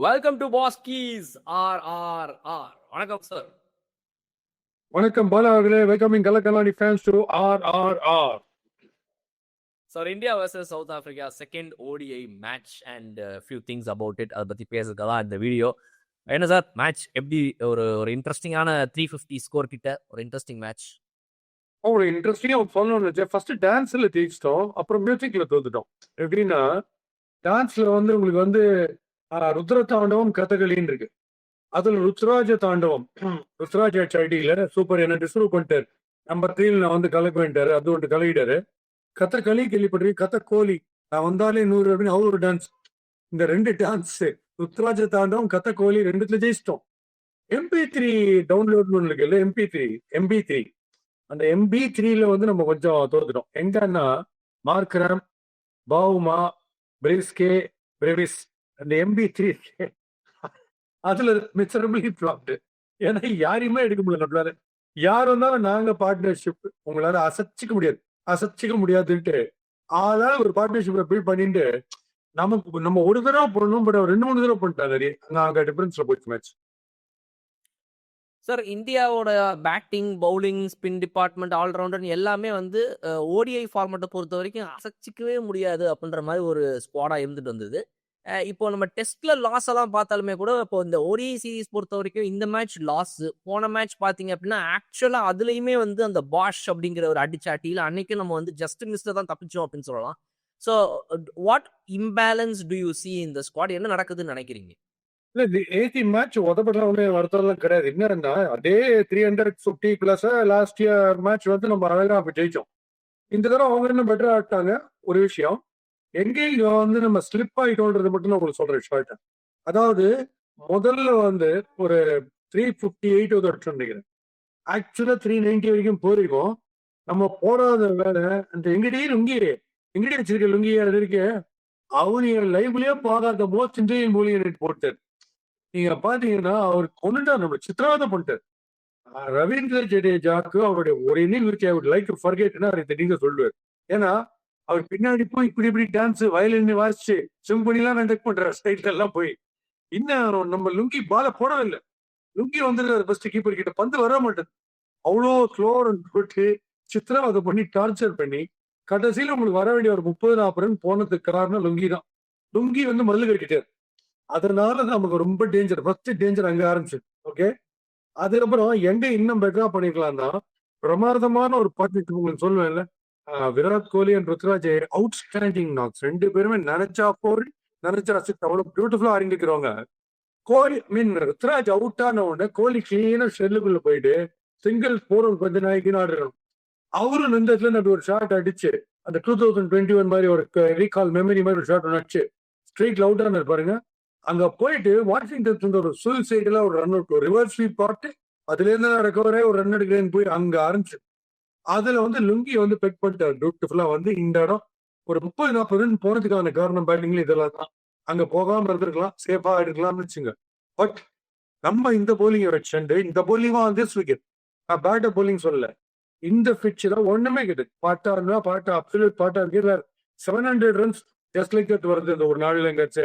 Welcome to pass keys RRR. வணக்கம் sir. வணக்கம் பாலா அவர்களே. வெல்கமிங் கலக்கலானி fans to RRR. Sir, India versus South Africa second ODI match and few things about it. அதை பற்றி பேசுறதுக்கு தான் இந்த வீடியோ. என்ன சார், மேட்ச் எப்படி? ஒரு இன்ட்ரெஸ்டிங்கான 350 ஸ்கோர் கிட்ட ஒரு இன்ட்ரெஸ்டிங் மேட்ச். ஒரு இன்ட்ரெஸ்டிங்காக சொல்லணும்னு ஃபர்ஸ்ட் டான்ஸில் ஜெயிச்சிட்டோம், அப்புறம் மியூசிக்கில் தோத்துட்டோம். எப்படின்னா டான்ஸில் உங்களுக்கு ருத்ர தாண்டவம் கதகளின்னு இருக்கு. அதில் ருத்ராஜ தாண்டவம், ருத்ராஜ் ஐடியில் சூப்பர் என்ன டிஸ்ரூவ் பண்ணிட்டார். நம்பர் 3 நான் கலக்க வேண்டாரு, அது ஒன்று கலகிட்டாரு. கதகளி கேள்விப்படுறீங்க, கதக்கோலி நான் வந்தாலே 100 அப்படின்னு அவர் ஒரு டான்ஸ். இந்த ரெண்டு டான்ஸ் ருத்ராஜ தாண்டவம் கதக்கோலி ரெண்டுத்துல ஜெயிச்சிட்டோம். MP3 டவுன்லோட் இருக்கு இல்லை, MP3 அந்த MB3ல நம்ம கொஞ்சம் தோத்துட்டோம். எங்கன்னா மார்க்ராம், பாவுமா, பிரிஸ்கே, பிரெவிஸ், அந்த MB3 அதுல மிச்சரபிளி ஃபிளாப்டு. ஏன்னா யாரையுமே எடுக்க முடியல நம்மளால. யார் வந்தாலும் நாங்க பார்ட்னர்ஷிப் உங்களால அசைச்சிக்க முடியாதுன்ட்டு அதான் ஒரு பார்ட்னர்ஷிப்பை பில்ட் பண்ணிட்டு நம்ம ஒரு தடவை பண்ணணும், பட் 2-3 தடவை பண்ணிட்டாரு. அங்க டிஃபரன்ஸ்ல போயிடுச்சு மேட்ச். சார், இந்தியாவோட batting, bowling, spin department, allrounder எல்லாமே ODI ஃபார்மேட்டை பொறுத்த வரைக்கும் அசைச்சிக்கவே முடியாது அப்படின்ற மாதிரி ஒரு ஸ்குவாடா இருந்துட்டு வந்தது. இப்போ நம்ம டெஸ்ட்ல லாஸ் எல்லாம் பார்த்தாலுமே கூட இப்போ இந்த ODI சீரீஸ் பொறுத்த வரைக்கும் இந்த மேட்ச் லாஸ். போன மேட்ச் பார்த்தீங்க அப்படின்னா ஆக்சுவலா அதுலயுமே அந்த பாஷ் அப்படிங்கிற ஒரு அடிச்சாட்டியில் அன்னைக்கு நம்ம ஜஸ்ட் மிஸ்ல தான் தப்பிச்சோம் அப்படின்னு சொல்லலாம். So what imbalance to you see இந்த ஸ்குவாட்? என்ன நடக்குதுன்னு நினைக்கிறீங்க? இல்ல, இந்த 80 மேட்ச் உதப்படலாம் ஒன்றும் வருத்தம்லாம் கிடையாது. என்னன்னா அதே 350 பிளஸ் லாஸ்ட் இயர் மேட்ச் நம்ம அழகா ஜெயிச்சோம். இந்த தடவை அவங்க இன்னும் பெட்டரா ஆட்டாங்க. ஒரு விஷயம் எங்கேயும் நம்ம ஸ்லிப் ஆயிட்டோன்றது மட்டும் நான் உங்களுக்கு சொல்றேன் ஷார்ட்டா. அதாவது முதல்ல ஒரு 358 நினைக்கிறேன். ஆக்சுவலா 390 வரைக்கும் போயிருக்கோம். நம்ம போடாத வேலை அந்த எங்கடி வச்சிருக்க லுங்கியா இருக்கு. அவன் லைவ்லயே பார்க்காத மோஸ்ட் இந்தியன் மூலியம் போட்டார். நீங்க பாத்தீங்கன்னா அவர் கொண்டுட்டார், நம்ம சித்திரவதை பண்ணிட்டார். ரவீந்திர ஜடேஜாக்கு அவருடைய ஒரு inning which I would like to ஃபர்கெட்னா நீங்க சொல்லுவார். ஏன்னா அவர் பின்னாடி போய் இப்படி டான்ஸ் வயலின் வாசிச்சு சிம்பனிலாம் கண்டக்ட் பண்ற ஸ்டைட்ல எல்லாம் போய் இன்னும் நம்ம லுங்கி பால போடவே இல்லை. லுங்கி ஃபர்ஸ்ட் கீப்பர் கிட்ட பந்து வர மாட்டேது. அவ்வளோ ஸ்லோர் போட்டு சித்திரவதை பண்ணி டார்ச்சர் பண்ணி கடைசியில் உங்களுக்கு வர வேண்டிய ஒரு 30-40 ரன் போனதுக்கு காரணம் லுங்கி தான். லுங்கி மல்லு கட்டிட்டார். அதனால நமக்கு ரொம்ப டேஞ்சர். ஃபர்ஸ்ட் டேஞ்சர் அங்க ஆரம்பிச்சு. ஓகே, அதுக்கப்புறம் எங்க இன்னும் பெட்டரா பண்ணிக்கலாம்னா பிரமாதமான ஒரு பார்ட்னர்ஷிப் உங்களுக்கு சொல்லுவேன்ல. Virat Kohli and Ruturaj outstanding knocks. ரெண்டு பேருமே நினைச்சா போர் நினைச்சா சிக்ஸ் அவ்வளவு பியூட்டிஃபுல்லா ஆரம்பிக்கிறவங்க. கோலி ருத்ராஜ் அவுட் ஆன உடனே கோலி கிளீனா ஷெல்லுக்குள்ள போயிட்டு சிங்கிள் போர் கொஞ்ச நாளைக்கு ஆடுறோம். அவரும் நின்றதுல அப்படி ஒரு ஷாட் அடிச்சு அந்த 2021 மாதிரி ஒரு ரீகால் மெமரி மாதிரி ஒரு ஷாட் அடிச்சு ஸ்ட்ரீட்ல அவுட் ஆனார் பாருங்க. அங்க போயிட்டு வாஷிங்டன் ஒரு சுல் சைடுல ஒரு ரன் அவுட், ஒரு ரிவர்ஸ் ஸ்வீப் பாட்டு, அதுல இருந்து ரெக்கவரே ஒரு ரன் எடுக்கிறேன்னு போய் அங்க ஆரம்பிச்சு அதுல லுங்கி பெக் பண்ணிட்டார் பியூட்டிஃபுல்லா. இந்த இடம் ஒரு 30-40 ரன் போனதுக்கான காரணம் பேட்டிங்ல இதெல்லாம் தான். அங்க போகாம இருந்திருக்கலாம், சேஃபா எடுக்கலாம்னு வச்சுங்க. பட் நம்ம இந்த போலிங்கை வச்சுட்டு இந்த போலிங்கா விக்கெட் நான் பேட்டர் போலிங் சொல்லல, இந்த பிட்ச்ல ஒண்ணுமே கிடையாது. பாட்டா அப்சல்யூட் பாட்டா 700 ரன்ஸ் ஜஸ்ட் லைக் தட் வருது இந்த ஒரு நாளில் எங்காச்சு.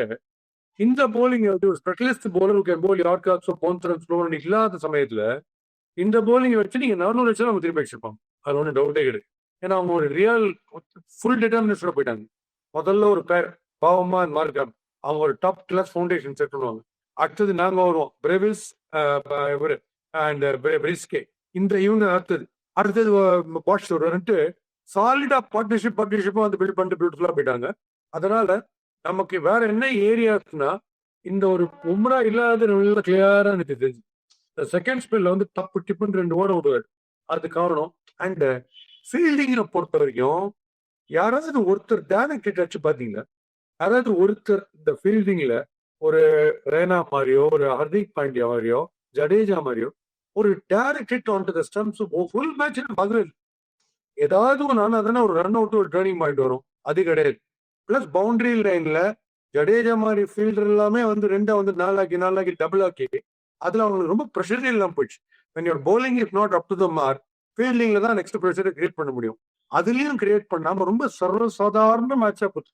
இந்த போலிங் ஒரு ஸ்பெஷலிஸ்ட் போலர் கேன் போல் யார்காட்ஸோ போன்சரன் ஸ்லோன் இல்லாத சமயத்துல இந்த போலிங்கை வச்சு நீங்க 400 வச்சு அவங்க திருப்பி வச்சிருப்பாங்க. அது ஒன்றும் டவுட்டே கிடையாது. ஏன்னா அவங்க ஒரு ரியல் ஃபுல் டிட்டர்மினேஷன் போயிட்டாங்க. முதல்ல ஒரு பேர் பாவமா மார்க்கம், அவங்க ஒரு டாப் கிளாஸ் ஃபவுண்டேஷன் செட் பண்ணுவாங்க. அடுத்தது நாங்க வருவோம், பிரெவிஸ் அண்ட் பிரிஸ்கே, இவங்க அடுத்தது பாஷ் வருவாருன்ட்டு சாலிடா பார்ட்னர்ஷிப்பா பில்ட் பண்ணிட்டு பியூட்டிஃபுல்லா போயிட்டாங்க. அதனால நமக்கு வேற என்ன ஏரியாஸ்னா இந்த ஒரு உம்ரா இல்லாத நல்ல கிளியரா எனக்கு தெரிஞ்சு செகண்ட் ஸ்பெல்ல தப்பு டிப்புன்னு 2 ஓட விடுவாரு. அது காரணம். அண்ட் ஃபீல்டிங்கை பொறுத்த வரைக்கும் யாராவது ஒருத்தர் டேரக்ட் அடிச்சு பாத்தீங்கன்னா, யாராவது ஒருத்தர் இந்த ஃபீல்டிங்ல ஒரு ரேனா மாதிரியோ, ஒரு ஹர்திக் பாண்டியா மாதிரியோ, ஜடேஜா மாதிரியோ ஒரு direct hit on to the stumps full match பார்க்கவே இல்லை. ஏதாவது ஒன்று அதனா ஒரு ரன் அவுட், ஒரு டர்னிங் பாயிண்ட் வரும். அது கிடையாது. பிளஸ் பவுண்டரி லைன்ல ஜடேஜா மாதிரி ஃபீல்டர் எல்லாமே 2 நாலாக்கி டபுள் ஆக்கி அதுல அவங்களுக்கு ரொம்ப ப்ரெஷர் இல்லாம போயிடுச்சு. when your bowling is not up to the mark, ஃபீல்டிங்ல தான் நெக்ஸ்ட் ப்ரெஷரை கிரியேட் பண்ண முடியும். அதுலயும் கிரியேட் பண்ணாம ரொம்ப சர்வசாதாரண மேட்சா போச்சு.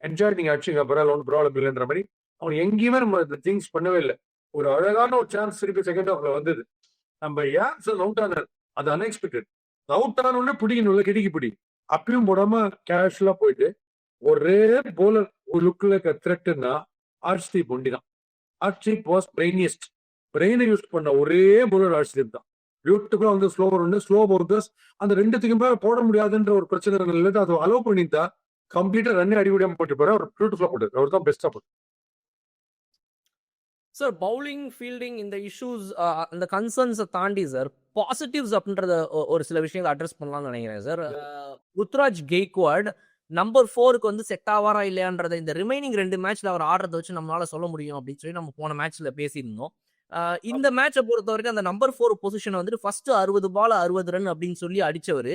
என்ஜாய் நீங்க அடிச்சுங்க, பரவாயில்ல, ஒன்றும் ப்ராப்ளம் இல்லைன்ற மாதிரி அவன் எங்கேயுமே நம்ம திங்ஸ் பண்ணவே இல்லை. ஒரு அழகான ஒரு சான்ஸ் திருப்பி செகண்ட் ஹாஃப்ல வந்தது. நம்ம யான்சன் அவுட் ஆனார், அது அன்எக்ஸ்பெக்டட். அவுட் ஆனோடனே பிடிக்கணும், கிடிக்கி பிடி, அப்பயும் போடாம கேஷுவலா போயிட்டு ஒரே போலர் ஒரு லுக்ல இருக்க த்ரெட்னா ஹர்ஷ்தீப் ஒண்டி தான். ஹர்ஷ்தீப் வாஸ் பிரெயினியஸ்ட். பிரெயினை யூஸ் பண்ண ஒரே போலர் ஹர்ஷ்தீப் தான். பியூட்டிஃபுல்லா வந்து ஸ்லோவர் ஒன்று, ஸ்லோ பவுலர்ஸ் அந்த ரெண்டுத்துக்குமே போட முடியாதுன்ற ஒரு பிரச்சனை அதை அலோவ் பண்ணியிருந்தா கம்ப்ளீட்டா ரன் அடிபடியாம போட்டு போற ஒரு பியூட்டிஃபுல்லா போட்டு அவர் தான் பெஸ்டா போட்டு. சார் பவுலிங் ஃபீல்டிங் இந்த இஷ்யூஸ் அந்த கன்சர்ன்ஸை தாண்டி சார் பாசிட்டிவ்ஸ் அப்படின்றத ஒரு சில விஷயங்களை அட்ரஸ் பண்ணலாம்னு நினைக்கிறேன் சார். ருத்ராஜ் கெய்க்வாட் நம்பர் 4க்கு வந்து செட் ஆவாரா இல்லையான்றதை இந்த ரிமைனிங் 2 மேட்ச்ல அவர் ஆடுறத வச்சு நம்மளால சொல்ல முடியும் அப்படின்னு சொல்லி நம்ம போன மேட்ச்ல பேசியிருந்தோம். இந்த மேட்சை பொறுத்த வரைக்கும் அந்த நம்பர் 4 பொசிஷன் வந்துட்டு ஃபர்ஸ்ட் 60 பால் 60 ரன் அப்படின்னு சொல்லி அடிச்சவர்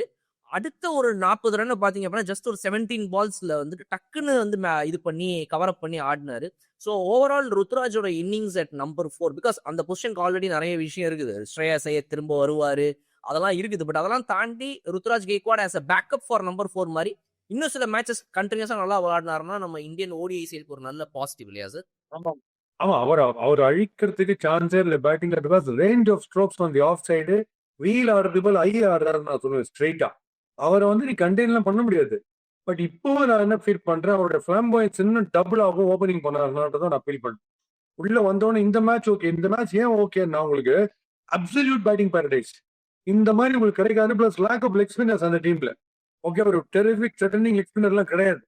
அடுத்த ஒரு 40 ரன் பாத்தீங்க அப்படின்னா ஜஸ்ட் ஒரு 17 பால்ஸ்ல வந்துட்டு டக்குன்னு வந்து இது பண்ணி கவர் அப் பண்ணி ஆடினாரு. ஸோ ஓவரால் ருத்ராஜோட இன்னிங்ஸ் அட் நம்பர் 4 பிகாஸ் அந்த பொசிஷனுக்கு ஆல்ரெடி நிறைய விஷயம் இருக்குது. ஸ்ரேயாஸ் ஐயர் திரும்ப வருவாரு, அதெல்லாம் இருக்குது. பட் அதெல்லாம் தாண்டி Ruturaj Gaikwad as a backup for number 4 மாதிரி இன்னும் சில மேட்சஸ் கண்டினியூஸா நல்லா விளையாடினாருன்னா நம்ம இந்தியன் ஓடிஐ சைடுக்கு ஒரு நல்ல பாசிட்டிவ் இல்லையா சார்? ஆமா, அவர் அழிக்கிறதுக்கு சான்ஸே இல்லை பேட்டிங்ல. Because range of strokes on the off side வீல் ஆடுறது போல் ஐ ஆடுறாருன்னு நான் சொல்லுவேன் ஸ்ட்ரெயிட்டா. அவரை வந்து நீ கண்டெயின்லாம் பண்ண முடியாது. பட் இப்போ நான் என்ன ஃபீல் பண்றேன், அவரோட ஃபிளாம்பாய்ஸ் இன்னும் டபுள் ஆகும் ஓப்பனிங் பண்ணாருன்றதான் நான் ஃபீல் பண்றேன். உள்ள வந்தோடனே இந்த மேட்ச் ஓகே, இந்த மேட்ச் ஏன் ஓகேன்னா உங்களுக்கு அப்சல்யூட் பேட்டிங் பாரடைஸ் இந்த மாதிரி உங்களுக்கு கிடைக்காது. Plus lack of leg spinners அந்த டீம்ல. ஓகே, ஒரு டெரிஃபிக் த்ரெட்டனிங் லெக் ஸ்பின்னர்லாம் கிடையாது.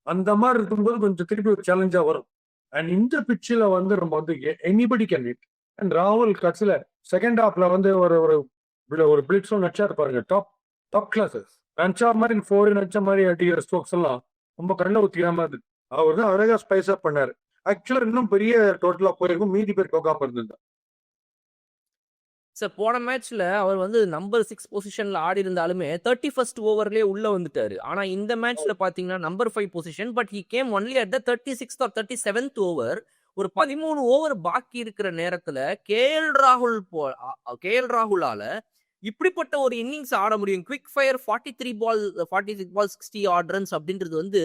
அந்த மாதிரி இருக்கும்போது கொஞ்சம் திருப்பி ஒரு சேலஞ்சா வரும். அண்ட் இந்த பிச்சில் வந்து நம்ம வந்து எனிபடி கேன் ஹிட். அண்ட் ராகுல் கட்சில செகண்ட் ஹாஃப்ல வந்து ஒரு ஒரு பிளிட்ஸும் நச்சா இருப்பாருங்க. டாப் கிளாஸஸ் நச்சா மாதிரி 4 நச்ச மாதிரி அடிக்கிற ஸ்ட்ரோக்ஸ் எல்லாம் ரொம்ப கண்ணில் ஊத்திக்கிற மாதிரி அவர் தான் அழகா ஸ்பைஸ் அப் பண்ணாரு. ஆக்சுவலா இன்னும் பெரிய டோட்டலா போயிருக்கும், மீதி பேர் கோகாம இருந்திருந்தா. சார் போன மேட்ச்ல அவர் வந்து நம்பர் 6 பொசிஷன்ல ஆடி இருந்தாலுமே 31st ஓவர்லயே உள்ள வந்துட்டாரு. ஆனா இந்த மேட்ச்ல பாத்தீங்கன்னா number 5 position, but he came only at the 36th or 37th over. ஒரு 13 ஓவர் பாக்கி இருக்கிற நேரத்துல கேஎல் ராகுலால இப்படிப்பட்ட ஒரு இன்னிங்ஸ் ஆட முடியும். குவிக் ஃபயர் 46 பால் 60 ஆட் ரன்ஸ் அப்படின்றது வந்து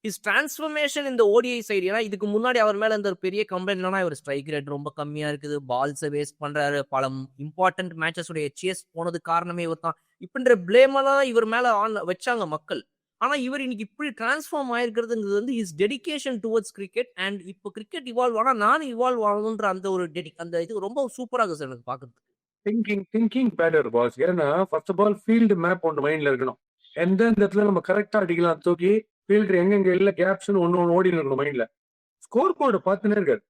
இஸ் டிரான்ஸ்ஃபர்மேஷன் இந்த ஓடிஐ சைடு. ஏன்னா இதுக்கு முன்னாடி அவர் மேல இந்த பெரிய கம்ப்ளைண்ட்னா இவர் ஸ்ட்ரைக் ரேட் ரொம்ப கம்மியா இருக்குது, பால்ஸை வேஸ்ட் பண்றாரு, பல இம்பார்ட்டன்ட் மேட்சஸ் உடைய சேஸ் போனது காரணமே இவர் தான் இப்படின்ற பிளேமெல்லாம் இவர் மேல வச்சாங்க மக்கள். ஆனா இவர் இன்னைக்கு இப்படி டிரான்ஸ்ஃபார்ம் ஆயிருக்கிறதுங்கிறது வந்து is dedication towards cricket. And இப்போ கிரிக்கெட் இவால்வ் ஆனா நானும் இவால்வ் ஆகணுன்ற அந்த ஒரு அந்த இது ரொம்ப சூப்பராக சார் எனக்கு பாக்குறது. Thinking batter boss. ஏன்னா first of all field map ஒன்று மைண்ட்ல இருக்கணும். எந்தெந்த இடத்துல நம்ம கரெக்டா அடிக்கலாம் தூக்கி ஃபீல்டர் எங்கெங்க இல்ல கேப்ஸ்னு ஒன்னு ஓடி இருக்கணும் மைண்ட்ல. ஸ்கோர் போர்டு பார்த்துனே இருக்காரு.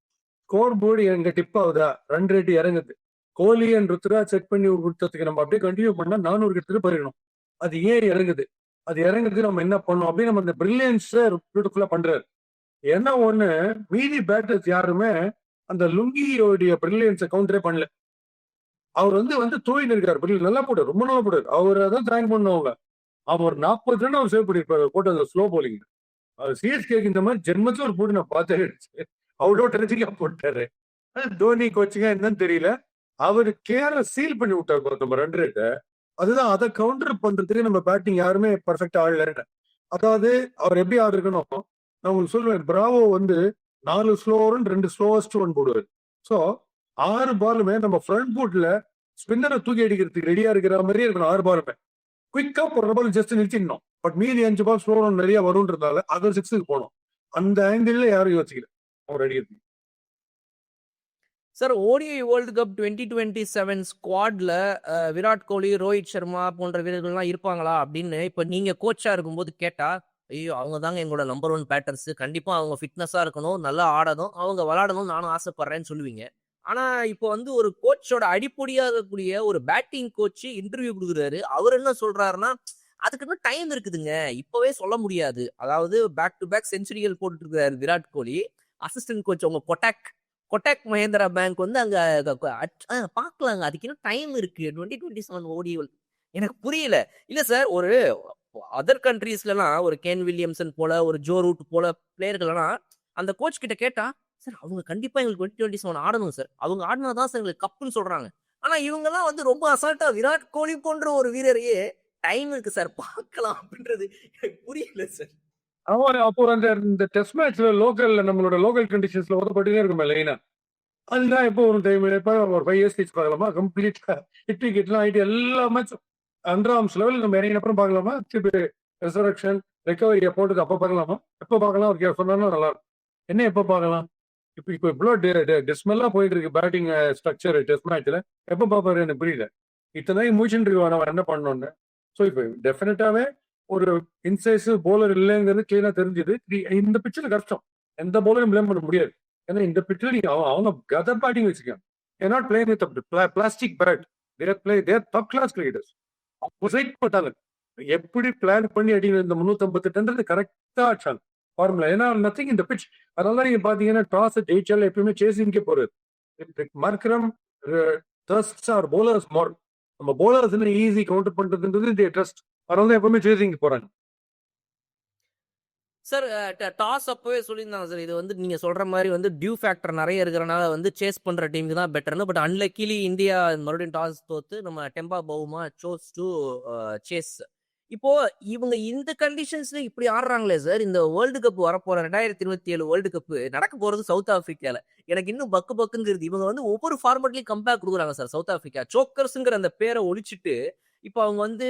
ஸ்கோர் போர்டு எங்க டிப் ஆகுதா, ரன் ரேட் இறங்குது, கோலி அண்ட் ருத்ராஜ் செட் பண்ணி கொடுத்ததுக்கு நம்ம அப்படியே கண்டினியூ பண்ணா 400 கிட்ட போயிருக்கணும். அது ஏன் இறங்குது, அது இறங்குறது நம்ம என்ன பண்ணோம் அப்படின்னு நம்ம அந்த பிரில்லியன்ஸ் பியூட்டிஃபுல்லா பண்றாரு. என்ன ஒண்ணு, மீதி பேட்டர்ஸ் யாருமே அந்த லுங்கியோடைய பிரில்லியன்ஸை கவுண்டரே பண்ணல. அவர் வந்து தூயின் இருக்காரு, நல்லா போட்டார், ரொம்ப நல்லா போட்டார். அவரை தான் தேங்க் பண்ணுவாங்க. அவர் 40 ரன் அவர் சேவ் பண்ணிருப்பாரு போட்டு அந்த ஸ்லோ போலிங். சிஎஸ்கேக்கு இந்த மாதிரி ஜென்மத்துல ஒரு போட்டு நான் பார்த்தேன். அவ்வளோ டென்ஷனா போட்டாரு. தோனி கோச்சிங்க என்னன்னு தெரியல, அவரு கேர சீல் பண்ணி விட்டார் நம்ம ரன் ரேட்டை. அதுதான் அதை கவுண்டர் பண்றதுக்கு நம்ம பேட்டிங் யாருமே பர்ஃபெக்டா ஆடல. அதாவது அவர் எப்படி ஆடிருக்கணும் நான் உங்களுக்கு சொல்லுவேன். பிராவோ வந்து 4 ஸ்லோவரும் 2 ஸ்லோவஸ்ட் ஒன் போடுவார். ஸோ 6 பாலுமே நம்ம ஃப்ரண்ட் ஃபுட்ல ஸ்பின்னரை தூக்கி அடிக்கிறதுக்கு ரெடியா இருக்கிற மாதிரியே இருக்கணும். 6 பாலுமே குவிக்கா போடுற பால் ஜஸ்ட் நிறுத்திடணும். பட் மீதி 5 பால் ஸ்லோ ரன் நிறைய வரும்ன்றதால அது 6க்கு போனோம். அந்த ஆங்கிள் யாரும் யோசிக்கல அவர் அடிக்கிறது. சார் ஓடிஐ வேர்ல்டு கப் 2027 ஸ்குவாட்ல விராட் கோலி, ரோஹித் சர்மா போன்ற வீரர்கள்லாம் இருப்பாங்களா அப்படின்னு இப்ப நீங்க கோச்சா இருக்கும்போது கேட்டா, ஐயோ அவங்க தாங்க எங்களோட நம்பர் 1 பேட்டர்ஸ், கண்டிப்பா அவங்க ஃபிட்னஸா இருக்கணும், நல்லா ஆடணும், அவங்க விளையாடணும் நானும் ஆசைப்படுறேன்னு சொல்லுவீங்க. ஆனா இப்போ வந்து ஒரு கோச்சோட அடிப்படையா இருக்கக்கூடிய ஒரு பேட்டிங் கோச் இன்டர்வியூ கொடுக்குறாரு. அவர் என்ன சொல்றாருன்னா, அதுக்கு இன்னும் டைம் இருக்குதுங்க, இப்பவே சொல்ல முடியாது. அதாவது பேக் டு பேக் செஞ்சுரிகள் போட்டு இருக்காரு விராட் கோலி. அசிஸ்டன்ட் கோச் அவங்க கொட்டாக் மஹேந்திரா பேங்க் வந்து அங்க பாக்கலாங்க, அதுக்கு இன்னும் டைம் இருக்கு 2027 ஓடி. எனக்கு புரியல. இல்ல சார், ஒரு அதர் கண்ட்ரீஸ்லாம் ஒரு கேன் வில்லியம்சன் போல ஒரு ஜோ ரூட் போல பிளேயர்கள்லாம் அந்த கோச் கிட்ட கேட்டா, சார் அவங்க கண்டிப்பா எங்களுக்கு 2027 ஆடணும் சார், அவங்க ஆடினாதான் சார் எங்களுக்கு கப்புன்னு சொல்றாங்க. ஆனா இவங்க எல்லாம் வந்து ரொம்ப அசால்ட்டா விராட் கோலி போன்ற ஒரு வீரரையே டைம் இருக்கு சார் பார்க்கலாம் அப்படின்றது எனக்கு புரியல சார். அவன் அப்போ இந்த டெஸ்ட் மேட்ச்ல லோக்கல்ல நம்மளோட லோக்கல் கண்டிஷன்ஸ்ல ஓதப்பட்டுனே இருக்குமே லைனா. அதுதான் எப்போ ஒரு டைம் எப்போ ஒரு 5 இயர்ஸ் கழிச்சு பார்க்கலாமா? கம்ப்ளீட்டா ஹிட் விக்கெட்லாம் ஆயிட்டு எல்லா மேட்சும் அண்டர்ஆர்ம்ஸ் லெவல் நம்ம இறங்கின அப்புறம் பார்க்கலாமா? திருப்பி ரெசரக்ஷன் ரெக்கவரி போட்டுக்கு அப்போ பார்க்கலாமா? எப்போ பார்க்கலாம்? ஒரு சொன்னா நல்லா இருக்கும். என்ன எப்போ பார்க்கலாம்? இப்போ இப்போ இவ்வளோ டிஸ்மெல்லா போயிட்டு இருக்கு பேட்டிங் ஸ்ட்ரக்சர் டெஸ்ட் மேட்ச்ல. எப்போ பார்ப்பாரு எனக்கு புரியல. இத்தனை மூச்சுட்டு இருக்கு நம்ம என்ன பண்ணோன்னு. ஸோ இப்போ டெஃபினட்டாவே ஒரு இன்சைசிவ் போலர் இல்லைங்கிறது கிளீனா தெரிஞ்சுது. இந்த பிச்சில் கஷ்டம். எந்த போலரும் பிளேம் பண்ண முடியாது. ஏன்னா இந்த பிச்சில் நீங்க அவங்க கதர் பேட்டிங் வச்சுக்காங்க. Not playing with plastic bat. Their top class cricketers. Opposite போட்டாங்க. எப்படி பிளான் பண்ணி அடிக்கிற இந்த 358 கரெக்டா அடிச்சாங்க ஃபார்முலா. ஏன்னா நத்திங் இந்த பிச். அதனால நீங்க பாத்தீங்கன்னா டாஸ் ஜெயிச்சாலும் எப்பயுமே சேசிங்கே போறது. மர்க்கரம் ட்ரஸ்ட் ஆர் போலர்ஸ் மோர். நம்ம போலர்ஸ் ஈஸி கவுண்டர் பண்றதுன்றது ட்ரஸ்ட். அதனால தான் எப்பவுமே சேசிங்க போறாங்க. சார் டாஸ் அப்பவே சொல்லியிருந்தாங்க சார். இது வந்து நீங்க சொல்ற மாதிரி வந்து டியூ ஃபேக்டர் நிறைய இருக்கிறனால வந்து சேஸ் பண்ற டீமுக்கு தான் பெட்டர்னு. பட் அன்லக்கிலி இந்தியா மறுபடியும் டாஸ் தோத்து நம்ம Temba Bavuma chose to chase. இப்போ இவங்க இந்த கண்டிஷன்ஸ்ல இப்படி ஆடுறாங்களே சார். இந்த வேர்ல்டு கப் வரப்போற 2027 வேர்ல்டு கப் நடக்க போறது சவுத் ஆப்பிரிக்கால. எனக்கு இன்னும் பக்கு பக்குங்கிறது. இவங்க வந்து ஒவ்வொரு ஃபார்மட்லயும் கம்பேக் கொடுக்குறாங்க சார். சவுத் ஆப்பிரிக்கா சோக்கர்ஸ்ங்கிற அந்த பேரை ஒழிச்சிட்டு இப்போ அவங்க வந்து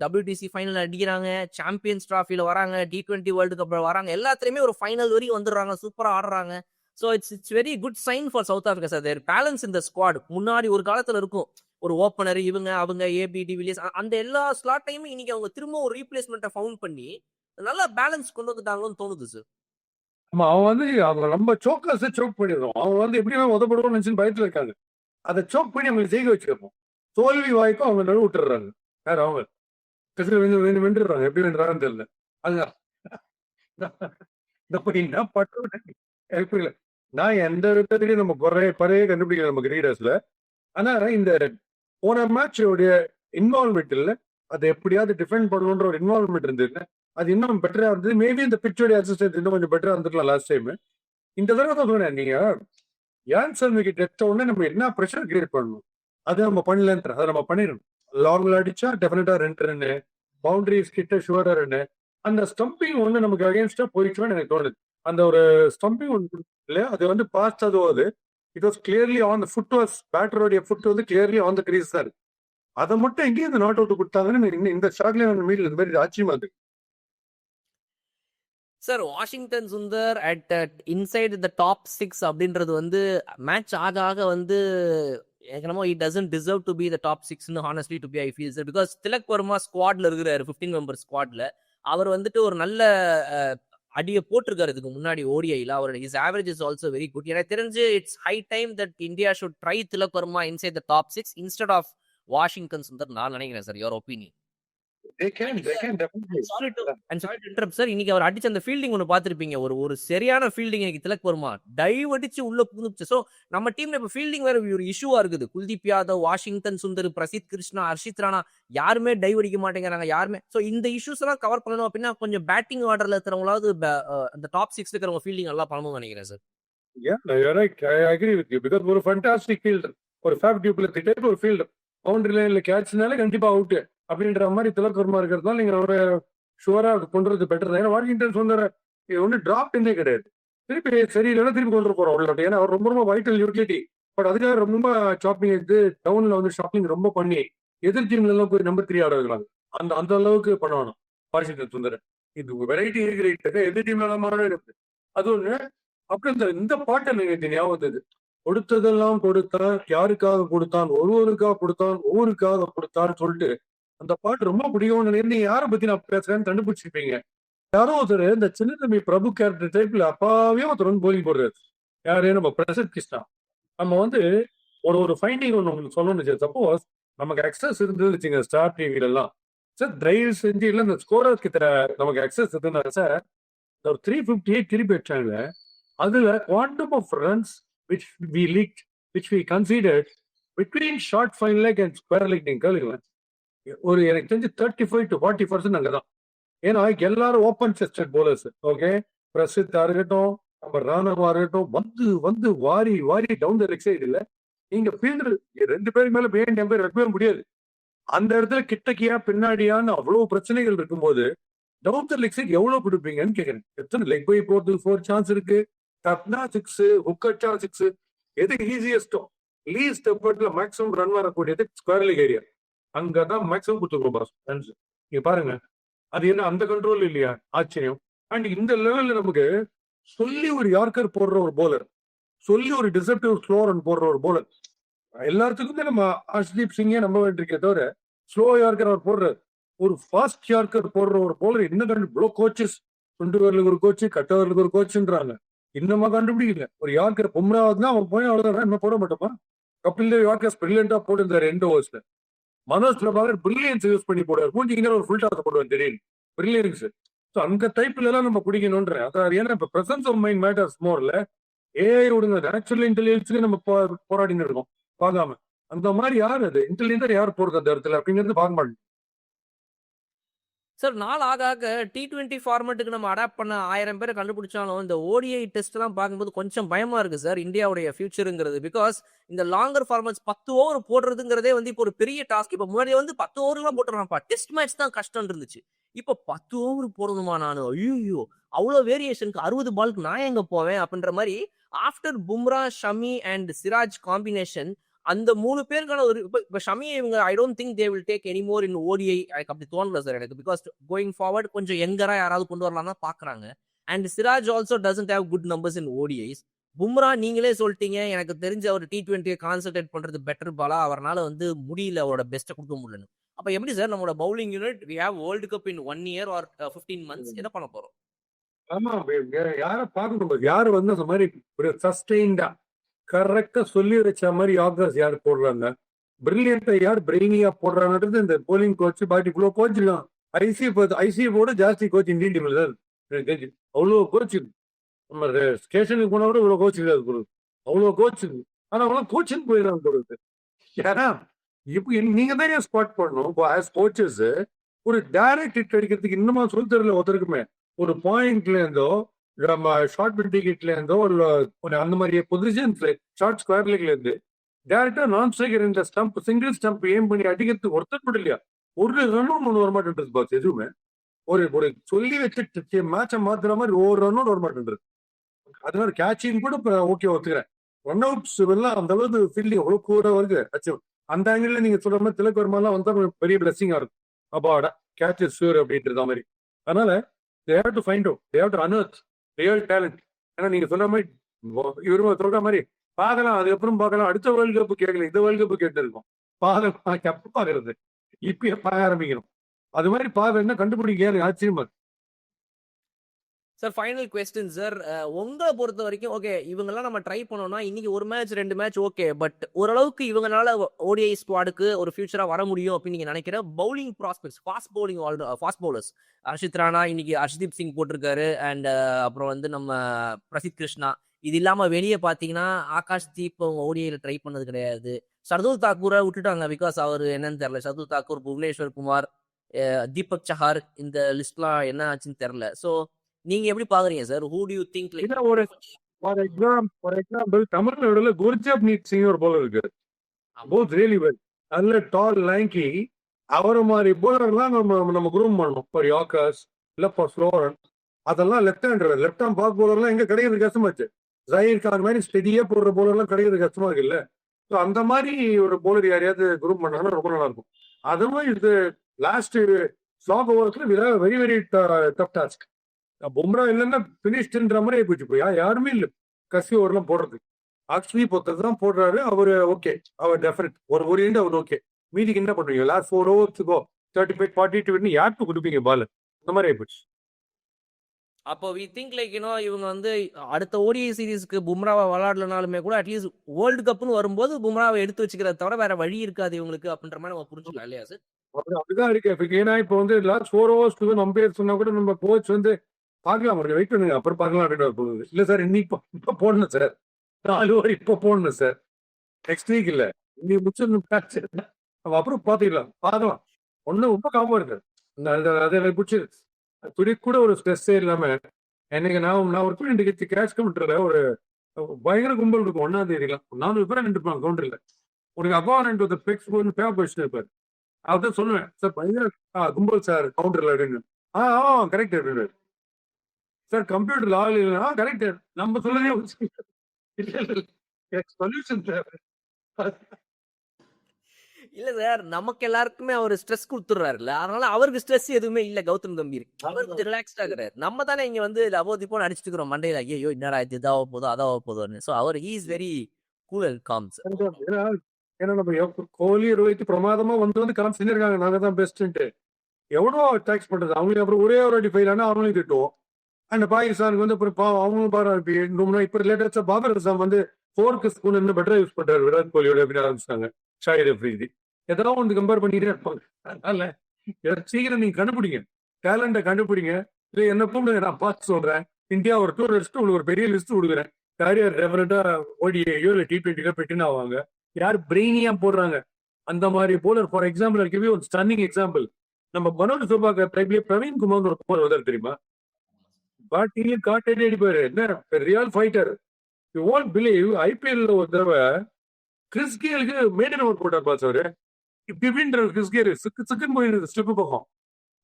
WTC ஃபைனல் அடிக்கிறாங்க, சாம்பியன்ஸ் டிராஃபில வராங்க, T20 வேர்ல்டு கப்ல வராங்க, எல்லாத்துலயுமே ஒரு ஃபைனல் வரைக்கும் வந்துடுறாங்க, சூப்பரா ஆடுறாங்க. So it's very good sign for South Africa sir. Their balance இந்த ஸ்குவாட். முன்னாடி ஒரு காலத்துல இருக்கும் ஒரு ஓப்பனர் இவங்க அவங்க ஏபி டிவிலியர்ஸ் அந்த எல்லா ஸ்லாட்டையுமே இன்னைக்கு அவங்க திரும்ப ஒரு ரீப்ளேஸ்மெண்ட்டை ஃபவுண்ட் பண்ணி நல்லா பேலன்ஸ் கொண்டு வந்துட்டாங்கன்னு தோணுது சார். ஆமா அவன் வந்து அவங்க நம்ம சோக்கர்ஸை சோக் பண்ணிடுறோம். அவங்க வந்து எப்படியுமே உதப்படுவோம்னு நினைச்சு பயத்துல இருக்காங்க. அதை சோக் பண்ணி அவங்களுக்கு ஜெயிக்க வச்சிருப்போம். தோல்வி வாய்க்கும் அவங்க நடுவு விட்டுறாங்க. வேற அவங்க வென்றுறாங்க. எப்படி வென்றாங்கன்னு தெரியல. அதுதான் என்ன பண்றது நான் எந்த விதத்திலையும் நம்ம பறைய கண்டுபிடிக்கல நம்ம கிரீடர்ஸ்ல. ஆனா இந்த போன மேட்சோடைய இன்வால்மெண்ட் இல்ல, அதை எப்படியாவது டிஃபெண்ட் பண்ணணுன்ற ஒரு இன்வால்மெண்ட் இருந்தது. அது இன்னும் பெட்டரா இருந்தது. மேபி இந்த பிச்சோடைய அசிஸ்டன்ட் இன்னும் கொஞ்சம் பெட்டரா இருந்துக்கலாம் லாஸ்ட் டைம். இந்த தடவை தான் சொன்னேன், நீங்க யான்சன் விக்கெட் எடுத்த உடனே நம்ம என்ன ப்ரெஷர் கிரியேட் பண்ணணும், அதை நம்ம பண்ணலன்ற அதை நம்ம பண்ணிடணும். லாங்ல அடிச்சா டெஃபினட்டா 2 ரன்னு, பவுண்டரிஸ் கிட்ட ஷுவரா ரன்னு. அந்த ஸ்டம்பிங் ஒண்ணு நமக்கு அகேன்ஸ்டா போயிடுச்சுன்னு எனக்கு தோணுது. அந்த ஒரு ஸ்டம்பிங் ஒன்று இல்லையா, அது வந்து பாஸ்ட் அது it was clearly on the foot. Was பேட்டரோடைய ஃபுட் வந்து கிளியர்லி ஆன் த கிரீஸ் தான் இருக்கு. அதை மட்டும் எங்கேயும் இந்த நாட் அவுட் கொடுத்தாங்கன்னு இந்த ஷாக்ல மீட் இந்த மாதிரி ஆச்சரியமா இருக்கு. Sir Washington Sundar at inside the top 6 அப்படின்றது வந்து மேட்ச் ஆக ஆக வந்து என்னமோ it doesn't deserve to be the top 6 honestly to be I feel sir. Because Tilak Varma ஸ்குவாட்ல இருக்கிறாரு, 15 மெம்பர் ஸ்குவாட்ல. அவர் வந்துட்டு ஒரு நல்ல அடியை போட்டிருக்காரு இதுக்கு முன்னாடி ஓடிஐல. அவர் his average is also very good. எனக்கு தெரிஞ்சு it's high time that India should try Tilak Varma inside the top 6 instead of Washington Sundar நான் நினைக்கிறேன் சார். Your opinion? இன்னைக்கு அவர் அடிச்ச அந்த ஃபீல்டிங் ஒன்று பார்த்திருப்பீங்க. ஒரு சரியான ஃபீல்டிங் எனக்கு திலக் வர்மா டைவ் அடிச்சு உள்ள புகுந்துச்சு. ஸோ நம்ம டீம்ல இப்போ ஃபீல்டிங் வேற ஒரு இஷ்யூவா இருக்குது. குல்தீப் யாதவ், வாஷிங்டன் சுந்தர், பிரசித் கிருஷ்ணா, ஹர்ஷித் ராணா யாருமே டைவ் அடிக்க மாட்டேங்கிறாங்க யாருமே. ஸோ இந்த இஷ்யூஸ் எல்லாம் கவர் பண்ணணும் அப்படின்னா கொஞ்சம் பேட்டிங் ஆர்டர்ல இருக்கிறவங்களாவது அந்த டாப் 6 இருக்கிறவங்க ஃபீல்டிங் நல்லா பண்ணணும்னு நினைக்கிறேன் sir. you're right. I agree with you. Because ஒரு ஃபேண்டாஸ்டிக் ஃபீல்டர், ஒரு ஃபேப் டியூப்ளசி டைப் ஒரு ஃபீல்டர், பவுண்டரி லைன்ல கேட்ச்னாலே கண்டிப்பா அவுட் அப்படின்ற மாதிரி திலக் வர்மா இருக்கிறதுனால நீங்க அவரை ஷுவரா கொண்டுறது பெட்டர் தான். ஏன்னா வாஷிங்டன் சுந்தர் இது ஒன்றும் டிராப் இருந்தே கிடையாது. திருப்பி சரியில்லைன்னா திருப்பி கொண்டு போறோம் உள்ள. ஏன்னா அவர் ரொம்ப ரொம்ப வைட்டல் யூட்டிலிட்டி. பட் அதுக்காக ரொம்ப சாப்பிங் எடுத்து டவுன்ல வந்து ஷாப்பிங் ரொம்ப பண்ணி எதிர் டீம்ல எல்லாம் போய் நம்பர் 3 ஆட வைக்கிறாங்க. அந்த அந்த அளவுக்கு பண்ணணும் வாஷிங்டன் சுந்தர். இது வெரைட்டி இருக்கிற எதிர் டீம்ல எல்லாம் இருக்கு. அது ஒண்ணு. அப்புறம் இந்த பாட்டை நீங்க ஞாபகம், கொடுத்ததெல்லாம் கொடுத்தான், யாருக்காக கொடுத்தான், ஒருவருக்காக கொடுத்தான், ஊருக்காக கொடுத்தான்னு சொல்லிட்டு அந்த பாட்டு ரொம்ப பிடிக்கும். நீங்க யாரை பத்தி நான் பேசுறேன்னு கண்டுபிடிச்சிருப்பீங்க. யாரோ ஒருத்தர் இந்த சின்ன தம்பி பிரபு கேரக்டர் டைப்ல அப்பாவே ஒருத்தர் வந்து போலிங் போடுறாரு. யாரு? நம்ம பிரசித் கிருஷ்ணா. நம்ம வந்து ஒரு ஃபைண்டிங் ஒன்று உங்களுக்கு சொல்லணும்னு. சப்போஸ் நமக்கு அக்சஸ் இருந்தது வச்சுங்க ஸ்டார் டிவில எல்லாம் சார், தயவு செஞ்சு இல்லை இந்த ஸ்கோரர் கிட்ட நமக்கு அக்சஸ் இருந்தா சார் ஒரு 358 திருப்பி வச்சாங்க. அதுல quantum of runs which we leaked, which we considered between short fine leg and square leg நீங்க கேளுங்க, ஒரு எனக்கு தெரிஞ்சு 35 to 40% அங்கதான். ஏன்னா எல்லாரும் open sestet bowlers. Okay, Prasitha இருக்கட்டும், நம்ம ராணவா இருக்கட்டும், வந்து வந்து வாரி வாரி டவுன் த லெக் சைடு. இல்ல நீங்க ஃபீல்டர் 2 பேருக்கு மேல பிஹைண்ட் எம்பையர் வைக்கவே முடியாது. அந்த இடத்துல கிட்டக்கியா பின்னாடியான்னு அவ்வளவு பிரச்சனைகள் இருக்கும்போது டவுன் த லெக் சைட் எவ்வளவு கொடுப்பீங்கன்னு கேக்குறேன். எத்தனை லெக் பை போறதுக்கு 4 சான்ஸ் இருக்கு, டப்னா 6, ஹுக்கட்டா 6, எது ஈஸியஸ்டோ லீஸ்ட் எஃபர்ட்ல மேக்ஸிமம் ரன் வரக்கூடியது ஸ்கொயர் லெக் ஏரியா. அங்கதான் மேக்ஸிமம் கொடுத்துருக்கோம் பாஸ். நீங்க பாருங்க, அது என்ன அந்த கண்ட்ரோல் இல்லையா? ஆச்சரியம். அண்ட் இந்த லெவல்ல நமக்கு சொல்லி ஒரு யார்கர் போடுற ஒரு போலர், சொல்லி ஒரு டிசப்டிவ் ஸ்லோ ரன் போடுற ஒரு போலர், எல்லாத்துக்குமே நம்ம ஹர்ஷ்தீப் சிங்கே நம்ப வேண்டியிருக்கே தவிர ஸ்லோ யார்கர் அவர் போடுறாரு. ஒரு ஃபாஸ்ட் யார்கர் போடுற ஒரு போலர் என்ன இவ்வளோ கோச்சஸ், சுண்டுவர்களுக்கு ஒரு கோச்சு, கட்டவர்களுக்கு ஒரு கோச்சுன்றாங்க. இன்னமா கண்டுபிடிக்கல. ஒரு யார்கர் பும்ராவதுனா அவன் போய் அவ்வளவுதான், என்ன போட மாட்டோமா? கபில் தேவ் யார்கர்ஸ் பிரில்லியண்டா போட்டிருந்தாரு ரெண்டு ஓவர்ஸ்ல. மனோஜ் பிரபாகர் பிரில்லியன்ஸ் யூஸ் பண்ணி போடுவார். மூஞ்சிங்க ஒரு ஃபுல் டாஸ் போடுவேன் தெரியும், பிரில்லியன்ஸ். ஸோ அந்த டைப்ல எல்லாம் நம்ம குடிக்கணும்ன்ற அதான். ஏன்னா இப்ப பிரசன்ஸ் ஆஃப் மைண்ட் மேட்டர்ஸ் மோர்ல. ஏஐ விடுங்க, நேச்சுரல் இன்டெலிஜென்ஸுக்கு நம்ம போராடின்னு இருக்கோம் பார்க்காம. அந்த மாதிரி யார் அது இன்டெலிஜென்டா யார் போறது அந்த இடத்துல அப்படிங்கிறது பார்க்க மாட்டேன். சார் நாள் ஆக ஆக T20 ஃபார்மேட்டுக்கு நம்ம அடாப்ட் பண்ண 1000 பேரை கண்டுபிடிச்சாலும் இந்த ஓடிஐ டெஸ்ட் எல்லாம் பார்க்கும்போது கொஞ்சம் பயமா இருக்கு சார் இந்தியாவுடைய ஃபியூச்சருங்கிறது. பிகாஸ் இந்த லாங்கர் ஃபார்மேட்ஸ் 10 ஓவர் போடுறதுங்கிறதே வந்து இப்போ ஒரு பெரிய டாஸ்க். இப்போ முன்னாடி வந்து 10 ஓவர்லாம் போட்டுறான்ப்பா, டெஸ்ட் மேட்ச் தான் கஷ்டம் இருந்துச்சு. இப்போ 10 ஓவர் போடணுமா நானு, ஐயோ அவ்வளோ வேரியேஷனுக்கு 60 பாலுக்கு நான் எங்க போவேன் அப்படின்ற மாதிரி. After Bumrah, Shami and Siraj combination, அந்த 3 பேருக்கான ஒரு இப்ப ஷமி இவங்க I don't think they will take any more in ODI. எனக்கு அப்படி தோணல சார் எனக்கு. பிகாஸ் கோயிங் ஃபார்வர்ட் கொஞ்சம் யங்கரா யாராவது கொண்டு வரலாம் தான் பாக்குறாங்க. And Siraj also doesn't have good numbers in ODIs. Bumrah நீங்களே சொல்லிட்டீங்க, எனக்கு தெரிஞ்ச அவர் T20 கான்சென்ட்ரேட் பண்றது பெட்டர் பாலா, அவரால் வந்து முடியல, அவரோட பெஸ்ட்டை கொடுக்க முடியலன்னு. அப்ப எப்படி சார் நம்மளோட bowling unit, we have world cup in 1 year or 15 months, என்ன பண்ண போறோம்? ஆமா, யார பார்க்கணும், யாரு வந்து அந்த மாதிரி ஒரு சஸ்டெயின்டா கரெக்டா சொல்லி வச்ச மாதிரி யார்கர்ஸ் யார் போடுறாங்க, பிரில்லியண்டா யார் பிரெயினியா போடுறாங்கன்றது இந்த போலிங் கோச் பாட்டி இவ்வளோ கோச் தான். ஐசிஎஃபோட ஜாஸ்தி கோச் இந்தியன் டீம்ல தான் இருக்கு. அவ்வளோ கோச் நம்ம ஸ்டேஷனுக்கு போனா கூட இவ்வளோ கோச் இருக்காது பொருள், அவ்வளோ கோச் இருக்கு. ஆனா அவ்வளோ கோச்சுன்னு போயிடலாம் பொருள். ஏன்னா இப்போ நீங்க தான் ஏன் ஸ்பாட் பண்ணணும். இப்போ ஆஸ் கோச்சஸ் ஒரு டைரக்ட் ஹிட் அடிக்கிறதுக்கு இன்னுமா சொல்லி தரல ஒருத்தருக்குமே. ஒரு பாயிண்ட்ல இருந்தோ நம்ம ஷார்ட் விக்கெட்ல இருந்தோ ஒரு அந்த மாதிரி பொசிஷன்ஸ்ல ஷார்ட் ஸ்கொயர் லெக்ல இருந்து டைரக்டா நான் ஸ்ட்ரைக்கர் இந்த ஸ்டம்ப் சிங்கிள் ஸ்டம்ப் ஏம் பண்ணி அடிக்கிறதுக்கு ஒருத்தர் கூட இல்லையா. ஒரு ரன்னும் ஒன்று வரமாட்டேன்றது பாஸ். எதுவுமே ஒரு ஒரு சொல்லி வச்சு மேட்சை மாத்துற மாதிரி ஒரு ரன்னும் வரமாட்டேன்றது. அதனால கேட்சிங் கூட ஓகே ஒத்துக்கிறேன். ரன் அவுட்ஸ் எல்லாம் அந்த அளவுக்கு ஃபீல்டிங் எவ்வளவு கூட வருது. அந்த ஆங்கிள் நீங்க சொல்ற மாதிரி திலக் வர்மாலாம் வந்தா பெரிய பிளஸிங்கா இருக்கும். அப்பாடா கேட்ச் இஸ் ஷூர் அப்படின்ற மாதிரி. அதனால they have to find out, they have to unearth real talent. ஏன்னா நீங்க சொல்ற மாதிரி இவரு சொல்ற மாதிரி பார்க்கலாம், அதுக்கப்புறம் பார்க்கலாம். அடுத்த வேர்ல்டு கப் கேட்கல, இந்த வேர்ல்டு கப் கேட்டு இருக்கோம். பார்க்கலாம், எப்ப பாக்குறது, இப்பயே பார்க்க ஆரம்பிக்கணும். அது மாதிரி பாக்குறதுன்னா கண்டுபிடிக்க ஆச்சரியமா. சார் ஃபைனல் கொஸ்டின் சார், உங்களை பொறுத்த வரைக்கும் ஓகே இவங்கெல்லாம் நம்ம ட்ரை பண்ணோம்னா இன்னைக்கு ஒரு மேட்ச் 2 மேட்ச் ஓகே, பட் ஓரளவுக்கு இவங்களால ஓடிஐ ஸ்குவாடுக்கு ஒரு ஃபியூச்சரா வர முடியும் அப்படின்னு நீங்க நினைக்கிற bowling prospects, fast bowlers, Harshit Rana, இன்னைக்கு ஹர்ஷ்தீப் சிங் போட்டிருக்காரு, அண்ட் அப்புறம் வந்து நம்ம பிரசித் கிருஷ்ணா. இது இல்லாம வெளியே பாத்தீங்கன்னா ஆகாஷ் தீப் ஓடிஐல ட்ரை பண்ணது கிடையாது. ஷர்துல் தாக்கூரை விட்டுட்டாங்க பிகாஸ் அவர் என்னன்னு தெரியல. ஷர்துல் தாக்கூர், புவனேஸ்வர் குமார், தீபக் சஹார், இந்த லிஸ்ட்லாம் என்ன ஆச்சுன்னு தெரியல. ஸோ நீங்க எப்படி பாக்குறீங்க sir? Who do you think like for example தமிழ்நாடுல குர்ஜப்னீத் சிங் ஒரு போலர் இருக்கு, போத் ரியலி வெல். நல்ல டால் லேங்கி, அவரை மாதிரி போலர்லாம் நம்ம குரூம் பண்ணணும். ஃபார் யார்கர்ஸ் இல்ல ஃபார் ஸ்லோ ரன். அதெல்லாம் லெஃப்ட் ஹேம் ஃபாஸ்ட் போலர்லாம் எங்க கிடைக்கிறது கஷ்டமாச்சு. ஜஹீர் கான் மாதிரி ஸ்டெடியா போடுற போலர்லாம் கிடைக்கிறது கஷ்டமா இருக்கு இல்ல. ஸோ அந்த மாதிரி ஒரு போலர் யாரையாவது குரூப் பண்ணாங்கன்னா ரொம்ப நல்லா இருக்கும். அதுவும் இது லாஸ்ட் ஸ்லாக் ஓவர்ஸ்ல very very tough task. Bumrah இல்லைன்னா பினிஷ்டுன்ற மாதிரி போச்சு. போய் யாருமே இல்லை கசி ஓவர்லாம் போடுறது. ஆக்சுவலி பொறுத்தது தான் போடுறாரு அவரு. ஓகே, அவர் டெஃபினட் ஒரு எண்ட் அவர் ஓகே. மீதிக்கு என்ன பண்ணுவீங்க? லாஸ்ட் 4 ஓவர்ஸுக்கோ 35, 42 யாருக்கு கொடுப்பீங்க பால்? அந்த மாதிரி ஆயிப்போச்சு. அப்போ வி திங்க் லைக் இவங்க வந்து அடுத்த ஓடிஐ சீரீஸ்க்கு பும்ராவை விளையாடலனாலுமே கூட அட்லீஸ்ட் வேர்ல்டு கப்னு வரும்போது பும்ராவை எடுத்து வச்சுக்கிறத தவிர வேற வழி இருக்காது இவங்களுக்கு அப்படின்ற மாதிரி நம்ம புரிஞ்சுக்கலாம் இல்லையா சார்? அப்படிதான் இருக்கு. ஏன்னா இப்போ வந்து லாஸ்ட் 4 ஓவர்ஸ்க்கு நம்பர் சொன்னா கூட நம்ம கோச் வந்து பார்க்கலாம், அவருக்கு வெயிட் பண்ணுங்க அப்புறம் பார்க்கலாம் அப்படின்னு போகுது. இல்ல சார் இன்னைக்கு இப்ப போடணும் சார், 4 ஓவர் இப்ப போடணும் சார், நெக்ஸ்ட் வீக் இல்ல இன்னைக்கு முடிச்சிடணும், அப்புறம் பார்க்கலாம். ஒன்னும் ரொம்ப காம இருக்கு. அதை பிடிச்சி துணி கூட ஒரு ஸ்ட்ரெஸ்ஸே இல்லாம என்னைக்கு நான் ஒரு பிள்ளை கேட்ச் கவுண்டர்ல ஒரு பயங்கர கும்பல் இருக்கும். 1ஆம் தேதிலாம் 400 பேர் நின்றுப்பாங்க கவுண்டர்ல. உனக்கு அப்பானன்ட் ஒரு பெக்ஸ் பேப்பர் வச்சுட்டு இருப்பாரு. அவர்தான் சொல்லுவேன், சார் பயங்கர கும்பல் சார் கவுண்டர்ல அப்படின்னு. Correct sir. கம்ப்யூட்டர் ஆள் இல்லைன்னா கரெக்ட். நம்ம சொல்லவே சொல்யூஷன் சார். இல்ல சார், நமக்கு எல்லாருக்குமே அவர் ஸ்ட்ரெஸ் குடுத்துடுறாருல்ல. அதனால அவருக்கு ஸ்ட்ரெஸ் எதுவுமே இல்ல கௌதம் கம்பீர். அவர் கொஞ்சம் ரிலாக்ஸ்டா இருக்கிறாரு. நம்ம தானே இங்க வந்து லபோ திப்போன்னு அடிச்சுட்டு இருக்கிறோம் மண்டையில. ஐயோ என்னடா இது இதாக போதோ அதாக போதோன்னு. ஸோ அவர் he is very cool and calm sir. ஏன்னா நம்ம கோலி ரோஹித் பிரமாதமா வந்து கலாம் செஞ்சிருக்காங்க. நாங்க தான் பெஸ்ட்ன்ட்டு எவ்வளோ டேக்ஸ் பண்றது. அவங்களுக்கு அப்புறம் ஒரே ஒரு அடி ஃபெயில் ஆனா அவங்களையும் திட்டுவோம். அண்ட் பாகிஸ்தானுக்கு வந்து அப்புறம் அவங்களும் பாரு இப்ப லேட்டஸ்டா பாபர் அசாம் வந்து 4க்கு ஸ்பூன் இன்னும் பெட்டரா யூஸ் பண்றாரு விராட் கோலியோட அப்படின்னு ஆரம்பிச்சிட்டாங்க. ஷாஹித் அஃப்ரிதி எதாவது வந்து கம்பேர் பண்ணிட்டே இருப்பாங்க. அதனால சீக்கிரம் நீங்க கண்டுபிடிங்க, டேலண்ட கண்டுபிடிங்க. இல்லை என்ன கூப்பிடுங்க, நான் பார்த்து சொல்றேன். இந்தியா ஒரு டூர் அடிச்சுட்டு உங்களுக்கு ஒரு பெரிய லிஸ்ட் கொடுக்குறேன். யார் யார் ரெஃபரண்டா ஓடிஐயோ இல்லை T20 பெட்டின்னு ஆவாங்க, யார் பிரெயினியா போடுறாங்க அந்த மாதிரி bowler. For example give you ஒரு ஸ்டன்னிங் எக்ஸாம்பிள். நம்ம மனோஜ் சோபாக்க பிரவீன் குமார் ஒரு போலர் வந்தார் தெரியுமா? பாட்டிலையும் காட்டே அடிப்பாரு. என்ன real fighter. You won't believe ஐபிஎல்ல ஒரு தடவை கிறிஸ் கேலுக்கு மெயின்டைன் ஓவர் போட்டார் பாஸ் அவரு. இப்படின்ற கிறிஸ் கேல் சிக்கன் போயிருந்தது ஸ்டெப் பக்கம்.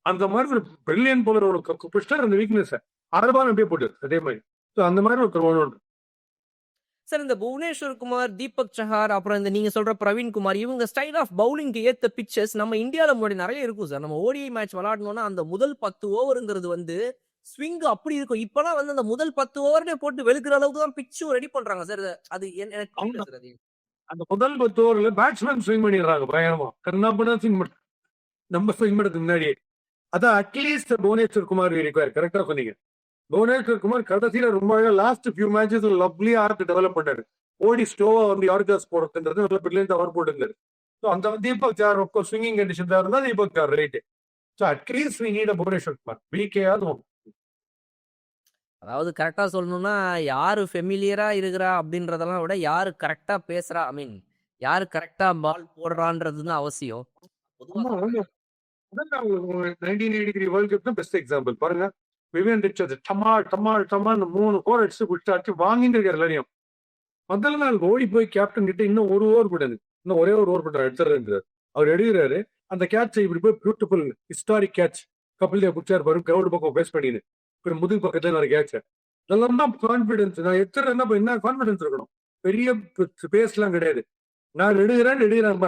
அந்த மாதிரி ஒரு பிரில்லியன் போலர் ஒரு புஷ்டர் அந்த வீக்னஸ் அரபான் அப்படியே போட்டார் அதே மாதிரி. ஸோ அந்த மாதிரி ஒரு சார் இந்த புவனேஸ்வர் குமார், தீபக் சஹார், அப்புறம் இந்த நீங்க சொல்ற பிரவீன் குமார், இவங்க ஸ்டைல் ஆஃப் பவுலிங்க்கு ஏத்த பிச்சஸ் நம்ம இந்தியாவில் முன்னாடி நிறைய இருக்கும் சார். நம்ம ஓடிஐ மேட்ச் விளையாடணும்னா அந்த முதல் 10 ஓவருங்கிறது வந்து ஸ்விங் அப்படி இருக்கும். இப்பெல்லாம் வந்து அந்த முதல் 10 ஓவர்னே போட்டு வெளுக்கிற அளவுக்கு தான் பிச்சும் ரெடி பண்றாங்க சார். அது எனக்கு புரியல சார். அது அந்த முதல் 10 ஓவர்ல பேட்ஸ்மேன் ஸ்விங் பண்ணிடுறாங்க பயங்கரமா. கர்நாபடா ஸ்விங் பண்ண நம்ம ஸ்விங் பண்ணதுக்கு முன்னாடி அதான் அட்லீஸ்ட் புவனேஸ்வர் குமார் ரிக்வயர். கரெக்டா சொன்னீங்க. புவனேஸ்வர் குமார் கடைசியில ரொம்ப லாஸ்ட் ஃபியூ மேட்சஸ் லவ்லியா ஆர்ட் டெவலப் பண்ணாரு. ஓடி ஸ்டோவா வந்து யார்காஸ் போடுறதுன்றது நல்ல பிரில்லியன்ட் அவர் போட்டுருந்தாரு. ஸோ அந்த தீபக் சார் ஸ்விங்கிங் கண்டிஷன் தான் இருந்தா Deepak sir right. So at least we need Bhuvneshwar Kumar வீக்கேயாவது. அதாவது கரெக்டா சொல்லணும்னா யாரு ஃபெமிலியரா இருக்கிறா அப்படின்றதெல்லாம் விட யாரு கரெக்டா பேசுறா, ஐ மீன் யாரு கரெக்டா பால் போடுறான்றது தான் அவசியம். பொதுவா 1983 வேர்ல்ட் கப் தான் பெஸ்ட் எக்ஸாம்பிள். பாருங்க, விவியன் ரிச்சர்ட் டமால் 3 ஓவர் அடிச்சு குடிச்சாச்சு வாங்கிட்டு இருக்காரு எல்லாரையும். முதல் நாள் ஓடி போய் கேப்டன் கிட்ட இன்னும் ஒரு ஓவர் கூடாது, இன்னும் ஒரே ஒரு ஓவர் பண்றாரு எடுத்துறாரு. அவர் எடுக்கிறாரு அந்த கேட்சை இப்படி போய் beautiful historic catch Kapil Dev பிடிச்சாரு பாரு, கிரௌட் பக்கம் பேஸ் பண்ணின்னு ஒரு முதுகு பக்கத்துல ஒரு கேட்ச. இதெல்லாம் தான் கான்பிடன்ஸ். நான் எடுத்துறேன்னா என்ன கான்பிடன்ஸ் இருக்கணும். பெரிய பேஸ் எல்லாம் கிடையாது. நான் எடுக்கிறேன்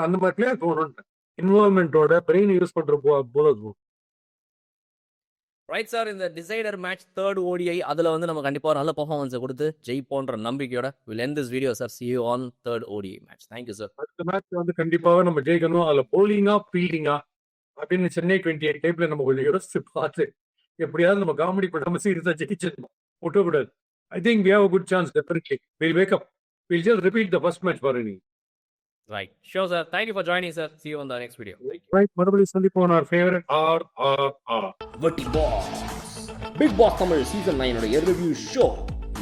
அந்த மாதிரி பிளேயர் போகணும். இன்வால்மெண்டோட பிரெயின் யூஸ் பண்ற போல. ரைட் சார், இந்த டிசைடர் மேட்ச் 3rd ODI அதுல வந்து நம்ம கண்டிப்பா ஒரு நல்ல பெர்ஃபார்மன்ஸை கொடுத்து ஜெயிப்போன்ற நம்பிக்கையோட will end this video sir. see you on 3rd ODI match. Thank you sir. அடுத்த மேட்ச் வந்து கண்டிப்பாக நம்ம ஜெயிக்கணும். அதுல போலிங்கா ஃபீல்டிங்கா அப்படின்னு சென்னை 28 டைப்ல நம்ம கொஞ்சம் யோசிச்சு பார்த்து எப்படியாவது நம்ம காமெடி பண்ணாம சீரியஸா ஜெயிச்சிடணும், விட்டக்கூடாது. I think we have a good chance definitely. We'll wake up. We'll just repeat the first match for any. Right. Sure sir. Thank you for joining sir. See you on the next video. Right, மறுபடியும் சந்திப்போம். our favorite RRR வட்டி boss Bigg Boss Tamil season 9 review show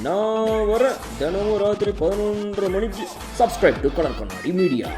நான் வர தினமும் ராத்திரி 11:30 மணிக்கு. Subscribe to colour Kannadi media.